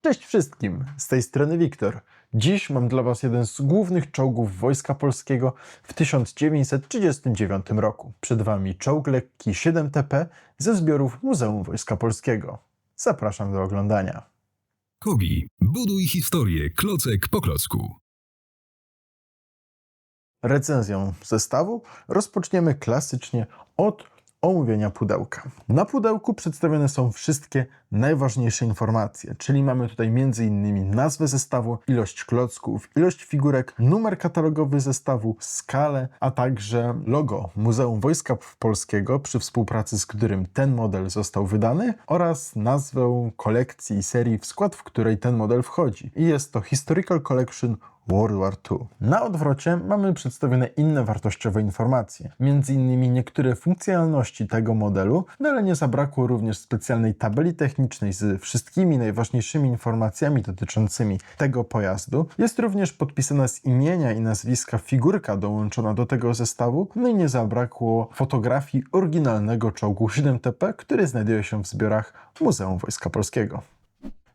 Cześć wszystkim, z tej strony Wiktor. Dziś mam dla Was jeden z głównych czołgów Wojska Polskiego w 1939 roku. Przed Wami czołg lekki 7TP ze zbiorów Muzeum Wojska Polskiego. Zapraszam do oglądania. Kogi, buduj historię klocek po klocku. Recenzją zestawu rozpoczniemy klasycznie od omówienia pudełka. Na pudełku przedstawione są wszystkie najważniejsze informacje, czyli mamy tutaj m.in. nazwę zestawu, ilość klocków, ilość figurek, numer katalogowy zestawu, skalę, a także logo Muzeum Wojska Polskiego, przy współpracy z którym ten model został wydany, oraz nazwę kolekcji i serii, w skład w której ten model wchodzi. I jest to Historical Collection World War II. Na odwrocie mamy przedstawione inne wartościowe informacje, m.in. niektóre funkcjonalności tego modelu, no ale nie zabrakło również specjalnej tabeli technicznej z wszystkimi najważniejszymi informacjami dotyczącymi tego pojazdu. Jest również podpisana z imienia i nazwiska figurka dołączona do tego zestawu, no i nie zabrakło fotografii oryginalnego czołgu 7TP, który znajduje się w zbiorach Muzeum Wojska Polskiego.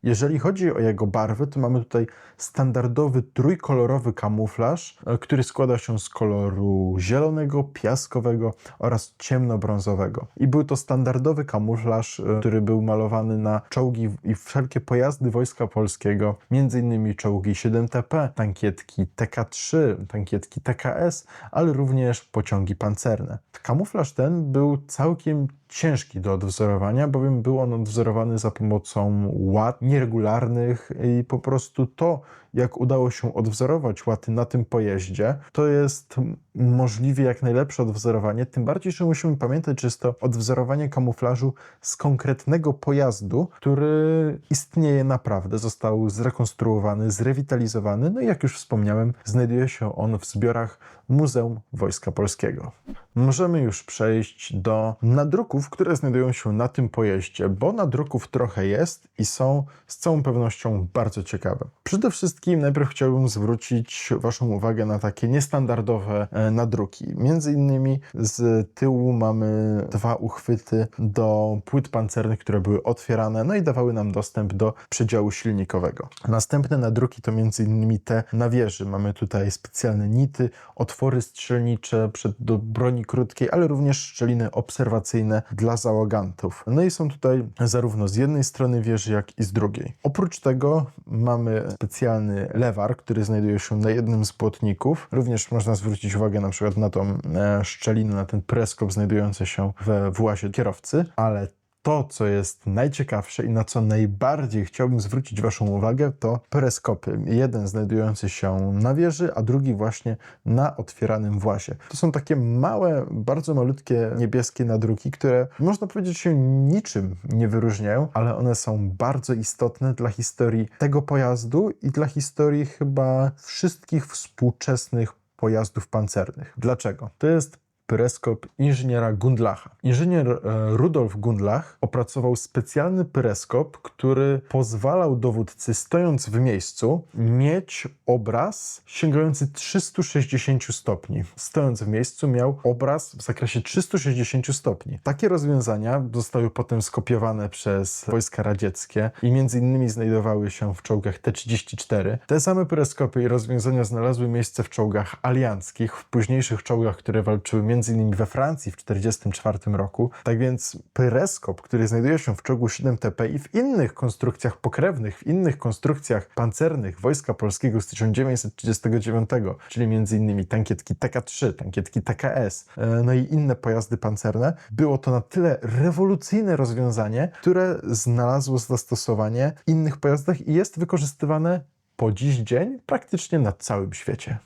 Jeżeli chodzi o jego barwy, to mamy tutaj standardowy trójkolorowy kamuflaż, który składa się z koloru zielonego, piaskowego oraz ciemnobrązowego. I był to standardowy kamuflaż, który był malowany na czołgi i wszelkie pojazdy Wojska Polskiego, m.in. czołgi 7TP, tankietki TK3, tankietki TKS, ale również pociągi pancerne. Kamuflaż ten był całkiem ciężki do odwzorowania, bowiem był on odwzorowany za pomocą łat nieregularnych i po prostu to, jak udało się odwzorować łaty na tym pojeździe, to jest możliwie jak najlepsze odwzorowanie, tym bardziej, że musimy pamiętać, że jest to odwzorowanie kamuflażu z konkretnego pojazdu, który istnieje naprawdę, został zrekonstruowany, zrewitalizowany, no i jak już wspomniałem, znajduje się on w zbiorach Muzeum Wojska Polskiego. Możemy już przejść do nadruków, które znajdują się na tym pojeździe, bo nadruków trochę jest i są z całą pewnością bardzo ciekawe. Przede wszystkim najpierw chciałbym zwrócić Waszą uwagę na takie niestandardowe nadruki. Między innymi z tyłu mamy dwa uchwyty do płyt pancernych, które były otwierane, no i dawały nam dostęp do przedziału silnikowego. Następne nadruki to między innymi te na wieży. Mamy tutaj specjalne nity, otwory strzelnicze do broni krótkiej, ale również szczeliny obserwacyjne dla załogantów. No i są tutaj zarówno z jednej strony wieży, jak i z drugiej. Oprócz tego mamy specjalny lewar, który znajduje się na jednym z płotników. Również można zwrócić uwagę na przykład na tą szczelinę, na ten preskop znajdujący się we włazie kierowcy, ale to, co jest najciekawsze i na co najbardziej chciałbym zwrócić Waszą uwagę, to pereskopy. Jeden znajdujący się na wieży, a drugi właśnie na otwieranym włazie. To są takie małe, bardzo malutkie niebieskie nadruki, które można powiedzieć się niczym nie wyróżniają, ale one są bardzo istotne dla historii tego pojazdu i dla historii chyba wszystkich współczesnych pojazdów pancernych. Dlaczego? To jest pyreskop inżyniera Gundlacha. Inżynier Rudolf Gundlach opracował specjalny pyreskop, który pozwalał dowódcy, stojąc w miejscu, mieć obraz sięgający 360 stopni. Stojąc w miejscu miał obraz w zakresie 360 stopni. Takie rozwiązania zostały potem skopiowane przez wojska radzieckie i między innymi znajdowały się w czołgach T-34. Te same pyreskopy i rozwiązania znalazły miejsce w czołgach alianckich, w późniejszych czołgach, które walczyły między innymi we Francji w 1944 roku. Tak więc pyreskop, który znajduje się w czołgu 7TP i w innych konstrukcjach pokrewnych, w innych konstrukcjach pancernych Wojska Polskiego z 1939, czyli między innymi tankietki TK3, tankietki TKS, no i inne pojazdy pancerne, było to na tyle rewolucyjne rozwiązanie, które znalazło zastosowanie w innych pojazdach i jest wykorzystywane po dziś dzień praktycznie na całym świecie.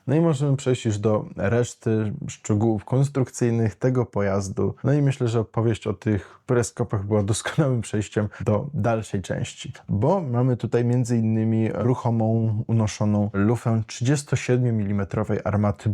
No i możemy przejść już do reszty szczegółów konstrukcyjnych tego pojazdu. No i myślę, że opowieść o tych pyreskopach była doskonałym przejściem do dalszej części, bo mamy tutaj m.in. ruchomą, unoszoną lufę 37 mm armaty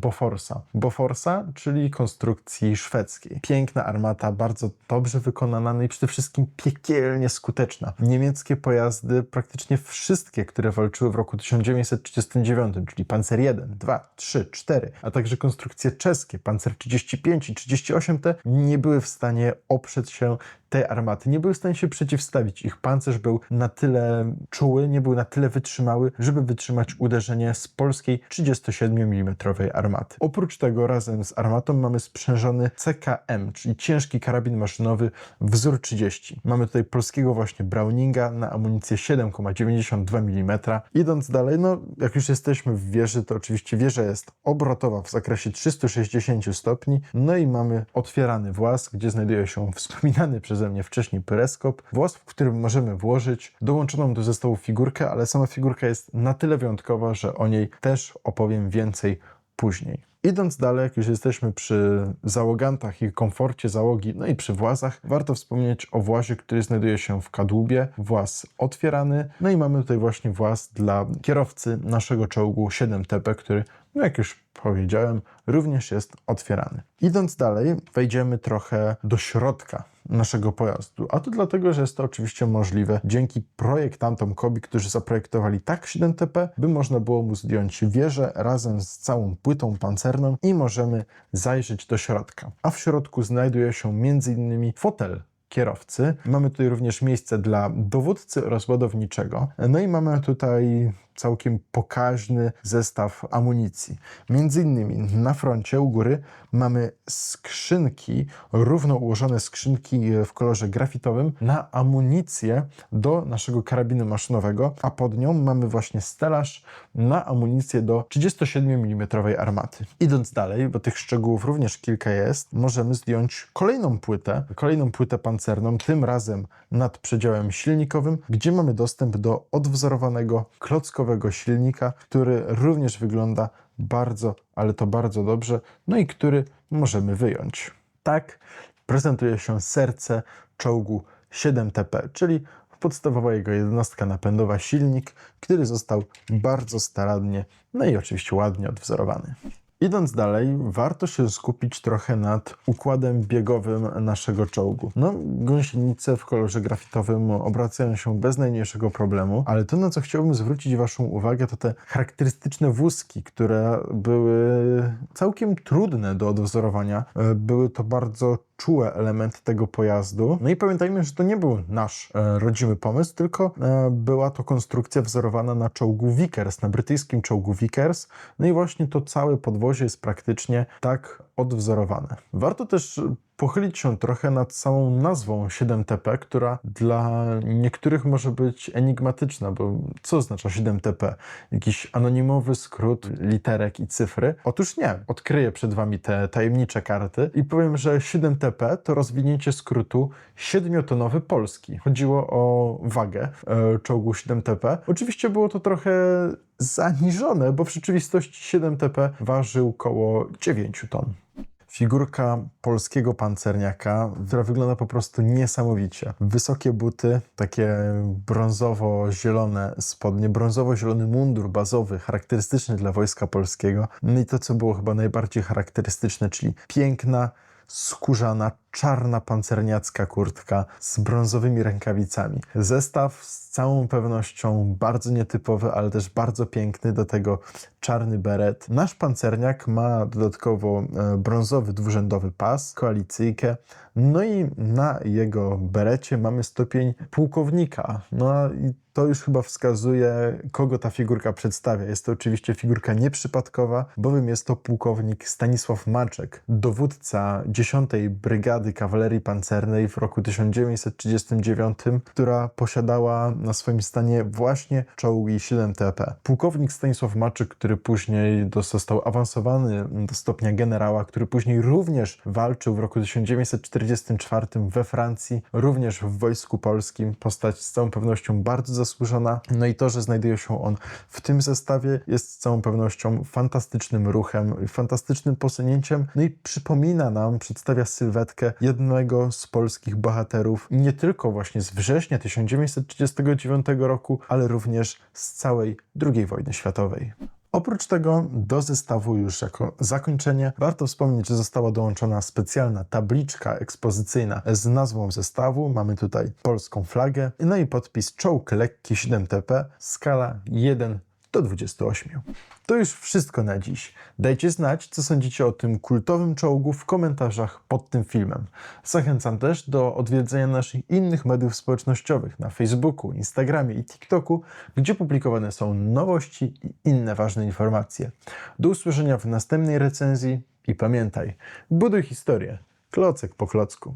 Boforsa, czyli konstrukcji szwedzkiej. Piękna armata, bardzo dobrze wykonana, no i przede wszystkim piekielnie skuteczna. Niemieckie pojazdy, praktycznie wszystkie, które walczyły w roku 1939, czyli Panzer 1, 2, 3, 4, a także konstrukcje czeskie, Panzer 35 i 38T nie były w stanie oprzeć się tej armaty nie były w stanie się przeciwstawić. Ich pancerz był na tyle czuły, nie był na tyle wytrzymały, żeby wytrzymać uderzenie z polskiej 37 mm armaty. Oprócz tego razem z armatą mamy sprzężony CKM, czyli ciężki karabin maszynowy wzór 30. Mamy tutaj polskiego właśnie Browninga na amunicję 7,92 mm. Idąc dalej, no jak już jesteśmy w wieży, to oczywiście wieża jest obrotowa w zakresie 360 stopni. No i mamy otwierany włas, gdzie znajduje się wspominany przeze mnie wcześniej pyreskop. Włas, w którym możemy włożyć dołączoną do zestawu figurkę, ale sama figurka jest na tyle wyjątkowa, że o niej też opowiem więcej później. Idąc dalej, jak już jesteśmy przy załogantach i komforcie załogi, no i przy włazach, warto wspomnieć o włazie, który znajduje się w kadłubie. Właz otwierany, no i mamy tutaj właśnie właz dla kierowcy naszego czołgu 7TP, który, no jak już powiedziałem, również jest otwierany. Idąc dalej, wejdziemy trochę do środka naszego pojazdu, a to dlatego, że jest to oczywiście możliwe dzięki projektantom KOBI, którzy zaprojektowali tak 7TP, by można było mu zdjąć wieżę razem z całą płytą pancerną i możemy zajrzeć do środka. A w środku znajduje się m.in. fotel kierowcy. Mamy tutaj również miejsce dla dowódcy oraz ładowniczego. No i mamy tutaj całkiem pokaźny zestaw amunicji. Między innymi na froncie u góry mamy skrzynki, równo ułożone skrzynki w kolorze grafitowym na amunicję do naszego karabinu maszynowego, a pod nią mamy właśnie stelaż na amunicję do 37 mm armaty. Idąc dalej, bo tych szczegółów również kilka jest, możemy zdjąć kolejną płytę pancerną, tym razem nad przedziałem silnikowym, gdzie mamy dostęp do odwzorowanego klockowego silnika, który również wygląda bardzo, ale to bardzo dobrze, no i który możemy wyjąć. Tak prezentuje się serce czołgu 7TP, czyli podstawowa jego jednostka napędowa, silnik, który został bardzo starannie, no i oczywiście ładnie odwzorowany. Idąc dalej, warto się skupić trochę nad układem biegowym naszego czołgu. No, gąsienice w kolorze grafitowym obracają się bez najmniejszego problemu, ale to, na co chciałbym zwrócić Waszą uwagę, to te charakterystyczne wózki, które były całkiem trudne do odwzorowania. Były to bardzo czułe elementy tego pojazdu. No i pamiętajmy, że to nie był nasz rodzimy pomysł, tylko była to konstrukcja wzorowana na czołgu Vickers, na brytyjskim czołgu Vickers. No i właśnie to całe podwozie jest praktycznie tak odwzorowane. Warto też pochylić się trochę nad samą nazwą 7TP, która dla niektórych może być enigmatyczna, bo co oznacza 7TP? Jakiś anonimowy skrót literek i cyfry? Otóż nie. Odkryję przed Wami te tajemnicze karty i powiem, że 7TP to rozwinięcie skrótu 7-tonowy polski. Chodziło o wagę czołgu 7TP. Oczywiście było to trochę zaniżone, bo w rzeczywistości 7TP ważył około 9 ton. Figurka polskiego pancerniaka, która wygląda po prostu niesamowicie. Wysokie buty, takie brązowo-zielone spodnie, brązowo-zielony mundur bazowy, charakterystyczny dla Wojska Polskiego. No i to, co było chyba najbardziej charakterystyczne, czyli piękna, skórzana, czarna pancerniacka kurtka z brązowymi rękawicami. Zestaw z całą pewnością bardzo nietypowy, ale też bardzo piękny, do tego czarny beret. Nasz pancerniak ma dodatkowo brązowy dwurzędowy pas, koalicyjkę, no i na jego berecie mamy stopień pułkownika. No i to już chyba wskazuje, kogo ta figurka przedstawia. Jest to oczywiście figurka nieprzypadkowa, bowiem jest to pułkownik Stanisław Maczek, dowódca 10. Brygady Kawalerii Pancernej w roku 1939, która posiadała na swoim stanie właśnie czołgi 7TP. Pułkownik Stanisław Maczek, który później został awansowany do stopnia generała, który później również walczył w roku 1944 we Francji, również w Wojsku Polskim. Postać z całą pewnością bardzo zasłużona. No i to, że znajduje się on w tym zestawie, jest z całą pewnością fantastycznym ruchem, fantastycznym posunięciem. No i przypomina nam, przedstawia sylwetkę jednego z polskich bohaterów, nie tylko właśnie z września 1939 roku, ale również z całej II wojny światowej. Oprócz tego do zestawu już jako zakończenie warto wspomnieć, że została dołączona specjalna tabliczka ekspozycyjna z nazwą zestawu. Mamy tutaj polską flagę, no i podpis czołg lekki 7TP, skala 1:1000. do 28. To już wszystko na dziś. Dajcie znać, co sądzicie o tym kultowym czołgu w komentarzach pod tym filmem. Zachęcam też do odwiedzenia naszych innych mediów społecznościowych na Facebooku, Instagramie i TikToku, gdzie publikowane są nowości i inne ważne informacje. Do usłyszenia w następnej recenzji i pamiętaj, buduj historię, klocek po klocku.